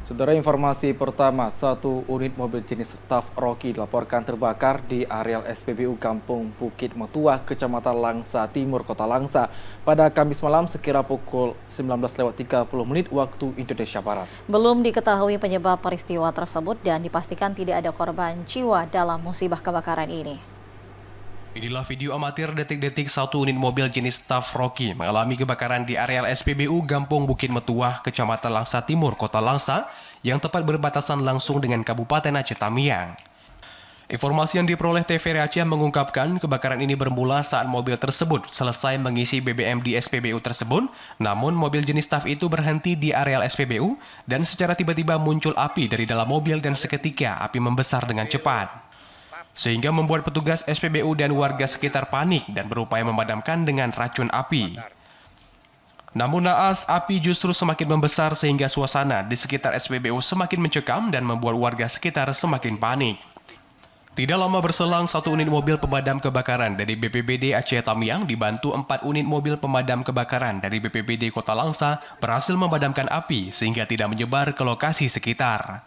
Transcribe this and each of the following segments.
Saudara, informasi pertama, satu unit mobil jenis Tough Rocky dilaporkan terbakar di areal SPBU Kampung Bukit Metuah, Kecamatan Langsa Timur, Kota Langsa pada Kamis malam sekira pukul 19.30 waktu Indonesia Barat. Belum diketahui penyebab peristiwa tersebut dan dipastikan tidak ada korban jiwa dalam musibah kebakaran ini. Inilah video amatir detik-detik satu unit mobil jenis Tough Rocky mengalami kebakaran di areal SPBU Kampung Bukit Metuah, Kecamatan Langsa Timur, Kota Langsa, yang tepat berbatasan langsung dengan Kabupaten Aceh Tamiang. Informasi yang diperoleh TVRI Aceh mengungkapkan kebakaran ini bermula saat mobil tersebut selesai mengisi BBM di SPBU tersebut, namun mobil jenis Tough itu berhenti di areal SPBU dan secara tiba-tiba muncul api dari dalam mobil dan seketika api membesar dengan cepat. Sehingga membuat petugas SPBU dan warga sekitar panik dan berupaya memadamkan dengan racun api. Namun naas, api justru semakin membesar sehingga suasana di sekitar SPBU semakin mencekam dan membuat warga sekitar semakin panik. Tidak lama berselang, satu unit mobil pemadam kebakaran dari BPBD Aceh Tamiang dibantu 4 unit mobil pemadam kebakaran dari BPBD Kota Langsa berhasil memadamkan api sehingga tidak menyebar ke lokasi sekitar.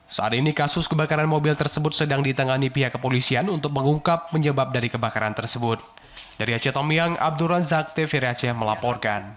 Saat ini kasus kebakaran mobil tersebut sedang ditangani pihak kepolisian untuk mengungkap penyebab dari kebakaran tersebut. Dari Aceh Tamiang, Abdul Razak, TVRI Aceh melaporkan.